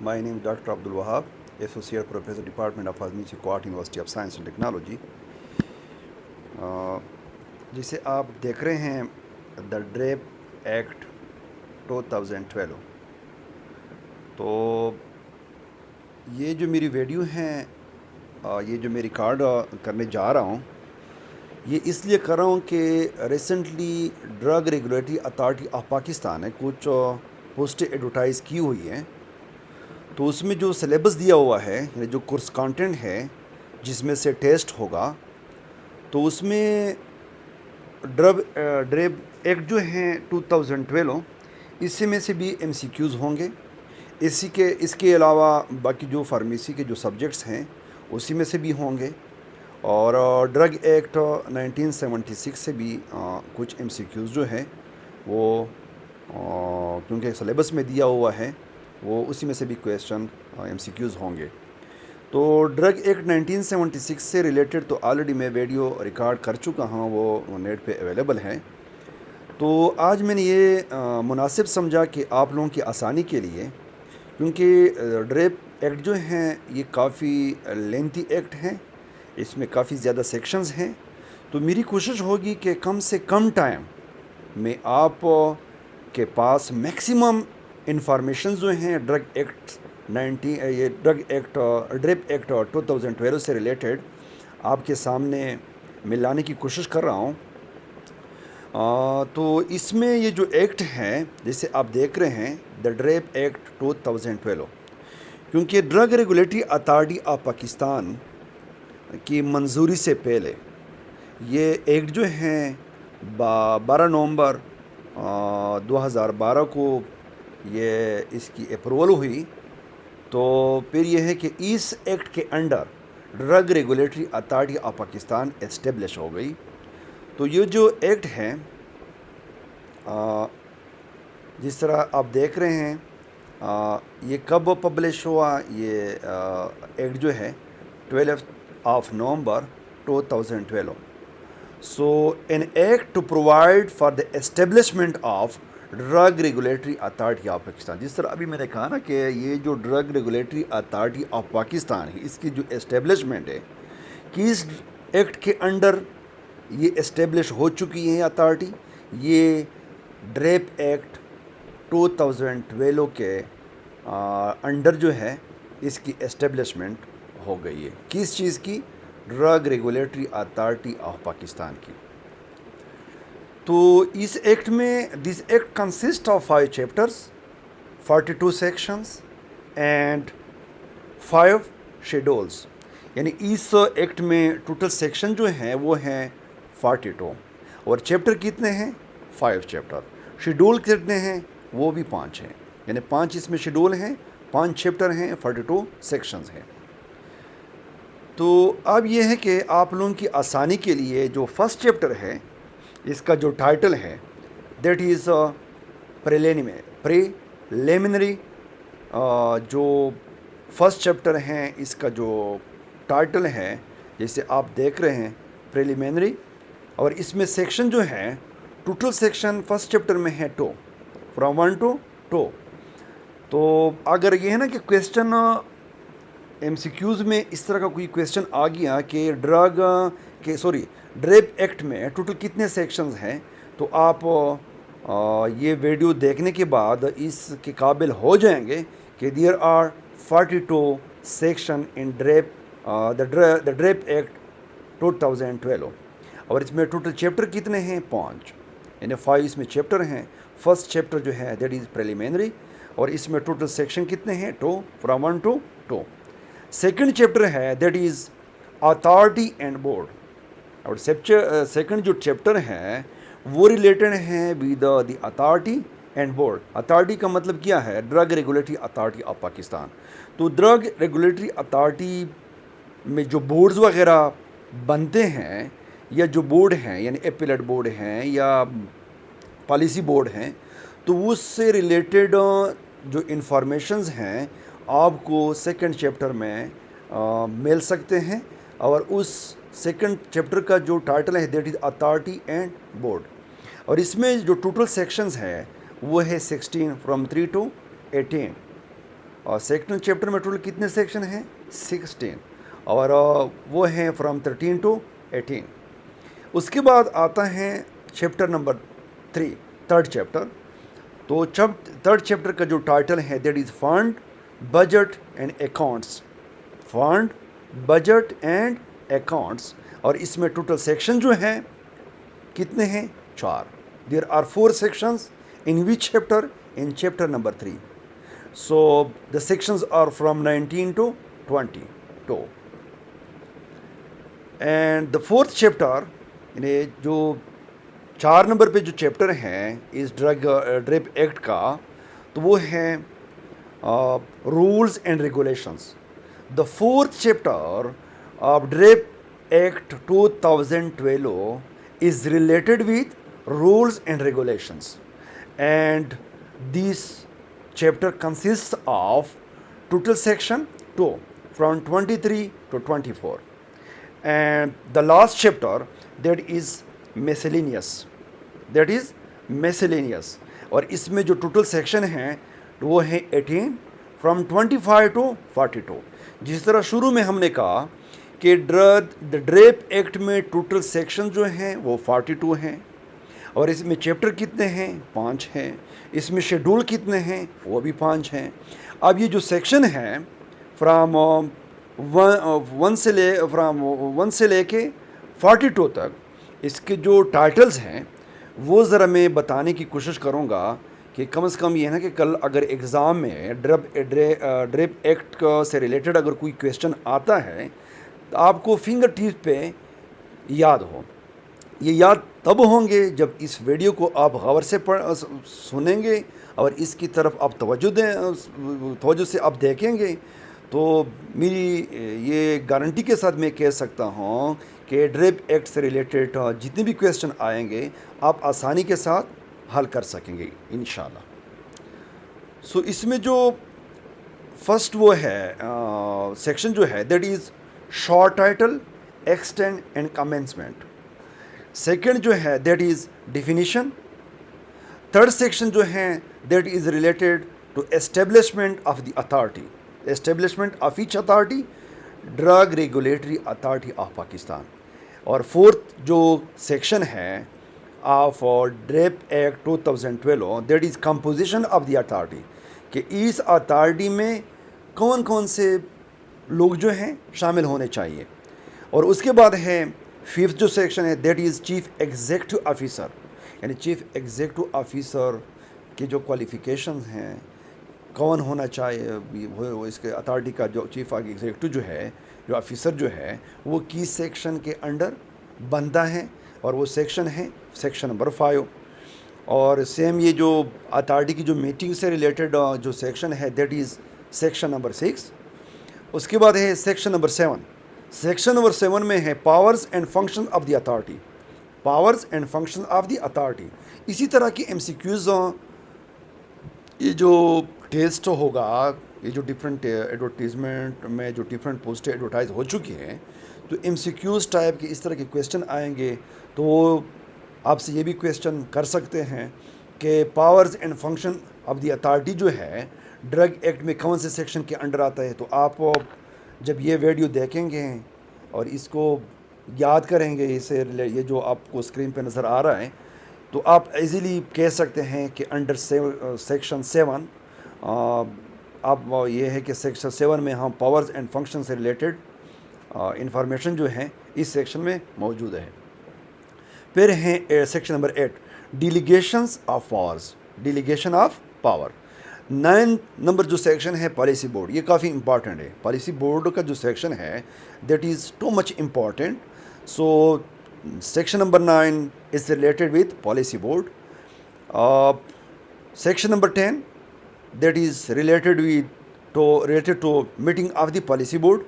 My name is Dr. Abdul Wahab, Associate Professor, Department of Pharmacy, Quart University of Science and Technology. जिसे आप देख रहे हैं the DRAP act 2012। तो ये जो मेरी वीडियो हैं, ये जो मैं रिकॉर्ड करने जा रहा हूँ, ये इसलिए कर रहा हूँ कि recently drug regulatory authority of Pakistan ने कुछ पोस्टें एडवर्टाइज़ की हुई हैं। तो उसमें जो सिलेबस दिया हुआ है, यानी जो कोर्स कंटेंट है जिसमें से टेस्ट होगा, तो उसमें ड्रेप एक्ट जो हैं 2012, इसी में से भी MCQs होंगे। इसके अलावा बाकी जो फार्मेसी के जो सब्जेक्ट्स हैं उसी में से भी होंगे, और ड्रग एक्ट 1976 से भी कुछ MCQs जो हैं वो क्योंकि सिलेबस में दिया हुआ है, वो उसी में से भी क्वेश्चन MCQs होंगे। तो ड्रग एक्ट 1976 से रिलेटेड तो ऑलरेडी मैं वीडियो रिकॉर्ड कर चुका हूँ, वो नेट पे अवेलेबल है। तो आज मैंने ये मुनासिब समझा कि आप लोगों की आसानी के लिए, क्योंकि ड्रेप एक्ट जो हैं ये काफ़ी लेंथी एक्ट हैं, इसमें काफ़ी ज़्यादा सेक्शंस हैं, तो मेरी कोशिश होगी कि कम से कम टाइम में आप के पास मैक्सिमम इंफॉर्मेशन जो हैं ड्रग एक्ट ड्रेप एक्ट 2012 से रिलेटेड आपके सामने मैं लाने की कोशिश कर रहा हूँ। तो इसमें ये जो एक्ट है, जैसे आप देख रहे हैं द ड्रेप एक्ट 2012, क्योंकि drug regulatory authority of Pakistan की मंजूरी से पहले ये एक्ट जो हैं 12 नवंबर 2012 को ये इसकी अप्रूवल हुई। तो फिर यह है कि इस एक्ट के under drug regulatory authority of Pakistan establish हो गई। तो ये जो एक्ट है, जिस तरह आप देख रहे हैं, ये कब पब्लिश हुआ, ये एक्ट जो है 12 नवंबर 2012। So an act to provide for the establishment of drug regulatory authority of Pakistan. जिस तरह अभी मैंने कहा ना कि ये जो drug regulatory authority of Pakistan है, इसकी जो एस्टेब्लिशमेंट है कि इस एक्ट के अंडर ये एस्टेब्लिश हो चुकी है अथॉरिटी, ये ड्रेप एक्ट 2012 के अंडर जो है इसकी एस्टेब्लिशमेंट हो गई है। किस चीज़ की? Drug regulatory authority of Pakistan की। तो इस एक्ट में this act consist of 5 chapters, 42 sections and 5 schedules. यानी इस एक्ट में टोटल सेक्शन जो हैं वो हैं 42, और चैप्टर कितने हैं? 5 चैप्टर। शेड्यूल कितने हैं? वो भी 5 हैं, यानी 5 इसमें शेड्यूल हैं, 5 चैप्टर हैं, 42 सेक्शंस हैं। तो अब ये है कि आप लोगों की आसानी के लिए जो फर्स्ट चैप्टर है, इसका जो टाइटल है दैट इज़ प्रिलिमिनरी। जो फर्स्ट चैप्टर हैं इसका जो टाइटल है, जैसे आप देख रहे हैं प्रिलिमिनरी, और इसमें सेक्शन जो हैं टोटल सेक्शन फर्स्ट चैप्टर में है 2, फ्रॉम 1 to 2। तो अगर ये है ना कि क्वेश्चन MCQs में इस तरह का कोई क्वेश्चन आ गया कि ड्रेप एक्ट में टोटल कितने सेक्शंस हैं, तो आप ये वीडियो देखने के बाद इसके काबिल हो जाएंगे कि there are 42 section in the DRAP act 2012। और इसमें टोटल चैप्टर कितने हैं? 5, यानी 5 इसमें चैप्टर हैं। फर्स्ट चैप्टर जो है दैट इज़ प्रिलिमिनरी, और इसमें टोटल सेक्शन कितने हैं? 2, फ्रॉम 1 to 2। सेकंड चैप्टर है that is authority and board, और सेकंड जो चैप्टर है वो रिलेटेड है with the authority and board. Authority का मतलब क्या है? Drug regulatory authority of Pakistan. तो ड्रग रेगुलेटरी अथॉरिटी में जो बोर्ड्स वगैरह बनते हैं, या जो बोर्ड हैं यानी एपिलेट बोर्ड हैं या पॉलिसी बोर्ड हैं, तो उससे रिलेटेड जो इंफॉर्मेशंस हैं आपको सेकंड चैप्टर में मिल सकते हैं। और उस सेकंड चैप्टर का जो टाइटल है that is authority and board, और इसमें जो टोटल सेक्शंस है वो है 16 फ्रॉम 3 to 18। और सेकंड चैप्टर में टोटल कितने सेक्शन हैं? 16, और वो हैं फ्रॉम 13 टू 18। उसके बाद आता है चैप्टर नंबर 3, थर्ड चैप्टर। तो जब थर्ड चैप्टर का जो टाइटल है that is fund, budget and accounts. Fund, budget and accounts. और इसमें टोटल सेक्शन जो हैं कितने हैं? 4। There are 4 sections in which chapter? In chapter number 3। So the sections are from 19 to 22। And the fourth chapter, यानी जो 4 number पे जो चैप्टर हैं इस ड्रग एक्ट का, तो वो है rules and regulations. The fourth chapter of drug act 2012 is related with rules and regulations, and this chapter consists of total section 2 from 23 to 24, and the last chapter that is miscellaneous, और इसमें जो total section हैं वो है 18 from 25 to 42। जिस तरह शुरू में हमने कहा कि ड्रेप एक्ट में टोटल सेक्शन जो हैं वो 42 हैं, और इसमें चैप्टर कितने हैं? 5 हैं। इसमें शेड्यूल कितने हैं? वो भी 5 हैं। अब ये जो सेक्शन हैं फ्राम 1 से लेके 42 तक, इसके जो टाइटल्स हैं वो ज़रा मैं बताने की कोशिश करूँगा कि कम से कम ये है ना कि कल अगर एग्ज़ाम में ड्रेप एक्ट से रिलेटेड अगर कोई क्वेश्चन आता है तो आपको फिंगर टिप पे याद हो। ये याद तब होंगे जब इस वीडियो को आप गौर से सुनेंगे और इसकी तरफ आप तवज्जो से आप देखेंगे, तो मेरी ये गारंटी के साथ मैं कह सकता हूँ कि ड्रेप एक्ट से रिलेटेड जितने भी क्वेश्चन आएंगे आप आसानी के साथ हल कर सकेंगे इंशाल्लाह। सो इसमें जो फर्स्ट वो है सेक्शन जो है that is short title, extend and commencement. Second जो है that is definition. Third section जो है that is related to establishment of the authority, establishment of each authority, drug regulatory authority of Pakistan. और fourth जो section है of DRAP act 2012 that is composition of the authority, कि इस authority में कौन कौन से लोग जो हैं शामिल होने चाहिए। और उसके बाद है फिफ्थ जो सेक्शन है that is chief executive officer, यानी चीफ एग्जीक्यूटिव ऑफिसर के जो क्वालिफ़िकेशंस हैं, कौन होना चाहिए वो इसके अथॉरिटी का जो चीफ एग्जीक्यूटिव जो है, जो ऑफिसर जो है, वो किस सेक्शन के अंडर बनता है, और वो सेक्शन है सेक्शन नंबर 5। और सेम ये जो अथॉरिटी की जो मीटिंग से रिलेटेड जो सेक्शन है दैट इज़ सेक्शन नंबर 6। उसके बाद है सेक्शन नंबर 7। सेक्शन नंबर 7 में है powers and function of the authority, powers and function of the authority. इसी तरह की MCQs ये जो टेस्ट होगा, ये जो डिफरेंट एडवर्टीज़मेंट में जो डिफरेंट पोस्टें एडवर्टाइज हो चुकी हैं, तो MCQs टाइप के इस तरह के क्वेश्चन आएंगे। तो आपसे ये भी क्वेश्चन कर सकते हैं कि powers and function of the authority जो है ड्रग एक्ट में कौन से सेक्शन के अंडर आता है। तो आप जब ये वीडियो देखेंगे और इसको याद करेंगे, इसे ये जो आपको स्क्रीन पे नज़र आ रहा है, तो आप इजीली कह सकते हैं कि अंडर सेक्शन 7 आप ये है कि सेक्शन 7 में हम पावर्स एंड फंक्शन से रिलेटेड इंफॉर्मेशन जो है इस सेक्शन में मौजूद है। फिर हैं section number 8 delegations of powers, delegation of power. 9 नंबर जो सेक्शन है पॉलिसी बोर्ड, ये काफ़ी इंपॉर्टेंट है। पॉलिसी बोर्ड का जो सेक्शन है that is too much important. So section number 9 is related with policy board. Section number 10 that is related to meeting of the policy board.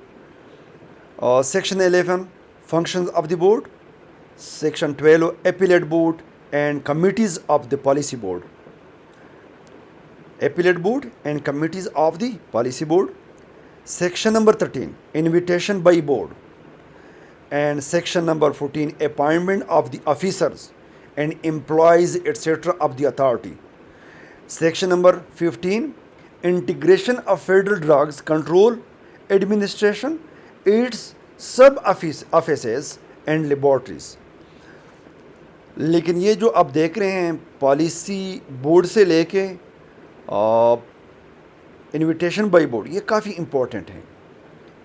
Section 11 functions of the board. Section 12 appellate board and committees of the policy board. Appellate board and committees of the policy board. Section number 13 invitation by board. And section number 14 appointment of the officers and employees etc. of the authority. Section number 15 integration of Federal Drugs Control Administration, its सब offices and laboratories. लेकिन ये जो आप देख रहे हैं policy board से लेके इनविटेशन बाई बोर्ड, ये काफ़ी इम्पोर्टेंट है।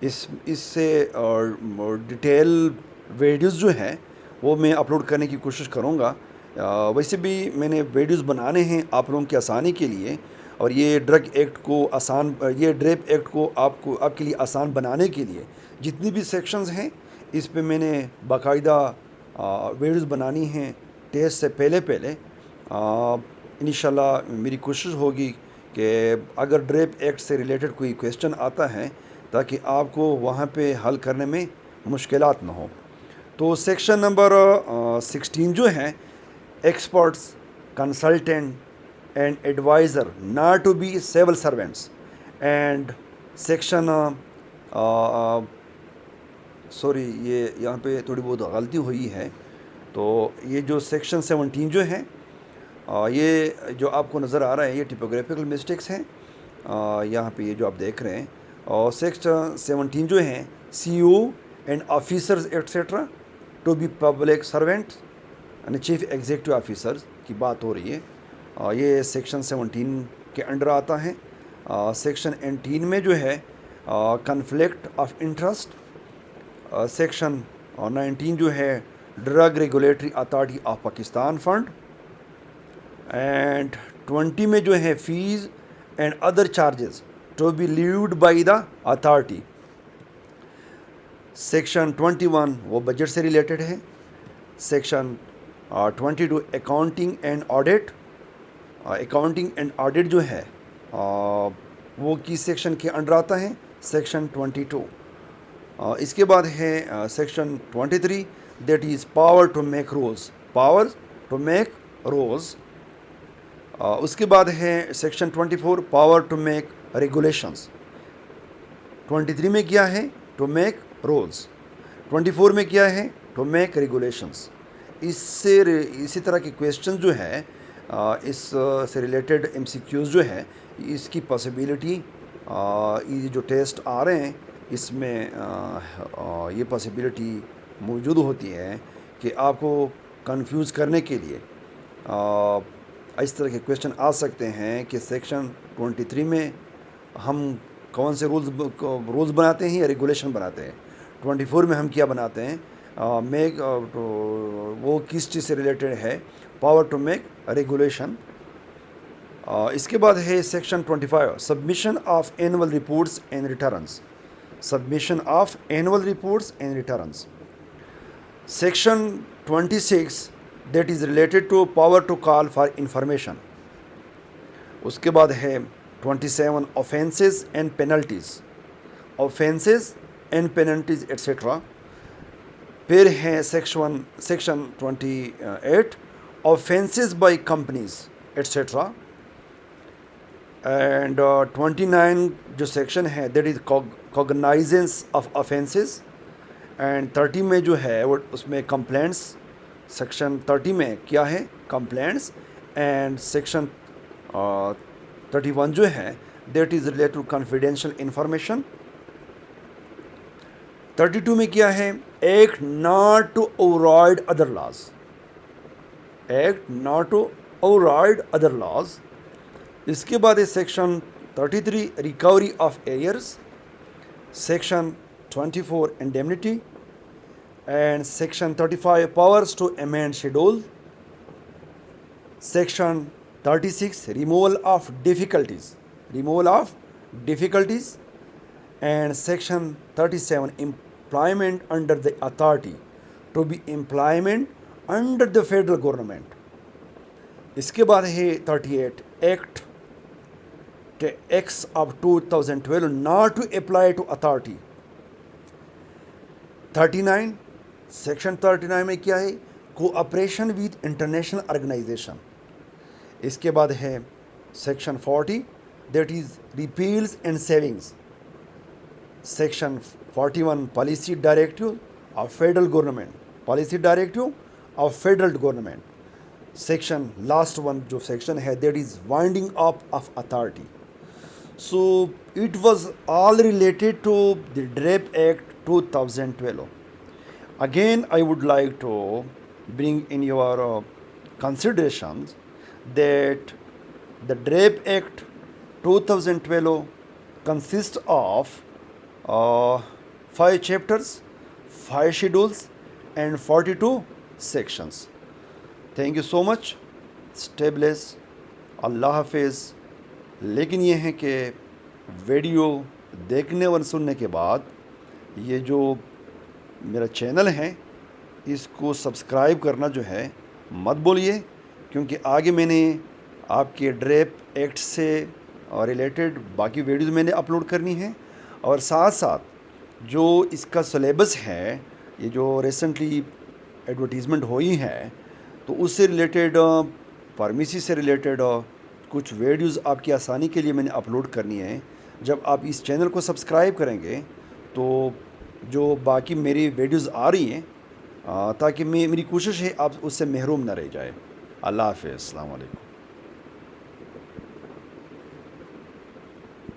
इससे डिटेल वीडियोस जो हैं वो मैं अपलोड करने की कोशिश करूँगा। वैसे भी मैंने वीडियोस बनाने हैं आप लोगों की आसानी के लिए, और ये ड्रग एक्ट को आसान, ये ड्रेप एक्ट को आपके लिए आसान बनाने के लिए जितनी भी सेक्शंस हैं इस पे मैंने बाकायदा वीडियोस बनानी हैं टेस्ट से पहले। इंशाल्लाह मेरी कोशिश होगी कि अगर ड्रेप एक्ट से रिलेटेड कोई क्वेश्चन आता है ताकि आपको वहाँ पे हल करने में मुश्किलात ना हो। तो सेक्शन नंबर 16 जो है, experts, consultant and adviser not to be civil servants, and section sorry ये यहाँ पे थोड़ी बहुत गलती हुई है। तो ये जो सेक्शन 17 जो है ये जो आपको नज़र आ रहा है ये टिपोग्राफिकल मिस्टेक्स हैं यहाँ पे, ये जो आप देख रहे हैं। और सेक्शन 17 जो है CEO and officers etcetera to be public servant यानी चीफ एग्जीक्यूटिव ऑफिसर्स की बात हो रही है। ये सेक्शन 17 के अंडर आता है। सेक्शन 18 में जो है कन्फ्लिक्ट ऑफ इंटरेस्ट, सेक्शन 19 जो है drug regulatory authority of Pakistan fund, and 20 में जो है fees and other charges to be levied by the authority. Section 21 वो बजट से रिलेटेड है। Section 22 accounting and audit, accounting and audit जो है वो किस सेक्शन के अंडर आता है, सेक्शन 22। इसके बाद है section 23 that is power to make rules, power to make rules. उसके बाद है section 24 power to make regulations. 23 में क्या है, टू मेक रूल्स। 24 में क्या है, टू मेक रेगुलेशंस। इसी तरह के क्वेश्चन जो है इस से रिलेटेड MCQs जो है इसकी पॉसिबिलिटी, ये जो टेस्ट आ रहे हैं इसमें ये पॉसिबिलिटी मौजूद होती है कि आपको कंफ्यूज करने के लिए इस तरह के क्वेश्चन आ सकते हैं कि सेक्शन 23 में हम कौन से रूल्स बनाते हैं या रेगुलेशन बनाते हैं, 24 में हम क्या बनाते हैं, वो किस चीज़ से रिलेटेड है, पावर टू मेक रेगुलेशन। इसके बाद है section 25 submission of annual reports and returns, submission of annual reports and returns. Section 26 that is related to power to call for information. उसके बाद है 27 offences and penalties, offences and penalties etcetera. फिर है section 28 offences by companies etcetera, and 29 जो section है that is cognizance of offences, and 30 में जो है वो उसमें कंप्लेंट्स, सेक्शन 30 में क्या है, कंप्लेंट्स, एंड सेक्शन 31 जो है that is related to confidential information. 32 में क्या है, act not to override other laws, act not to override other laws. इसके बाद है section 33 recovery of arrears, section 24 indemnity, and section 35 powers to amend schedule, section 36 removal of difficulties, removal of difficulties, and section 37 employment under the authority to be employment under the federal government. इसके बाद है 38 act of 2012 not to apply to authority. 39 section 39 में क्या है, cooperation with international organisation. इसके बाद है section 40 that is repeals and savings, section 41 policy directive of federal government, policy directive of federal government. Section last one जो section है that is winding up of authority. So it was all related to the DRAPE Act 2012. Again, I would like to bring in your considerations that the DRAPE Act 2012 consists of uh, 5 chapters, 5 schedules, and 42 sections. Thank you so much, stay bless, Allah हाफिज़। लेकिन ये है कि video देखने और सुनने के बाद ये जो मेरा चैनल है इसको सब्सक्राइब करना जो है मत बोलिए, क्योंकि आगे मैंने आपके ड्रेप एक्ट से रिलेटेड बाकी वीडियोज़ मैंने अपलोड करनी है, और साथ साथ जो इसका सिलेबस है, ये जो रिसेंटली एडवर्टीज़मेंट हुई है, तो उससे रिलेटेड फार्मेसी से रिलेटेड कुछ वीडियोज़ आपकी आसानी के लिए मैंने अपलोड करनी है। जब आप इस चैनल को सब्सक्राइब करेंगे तो जो बाकी मेरी वीडियोज़ आ रही हैं, ताकि मेरी कोशिश है आप उससे महरूम ना रह जाए। अल्लाह हाफ़िज़, अस्सलाम वालेकुम।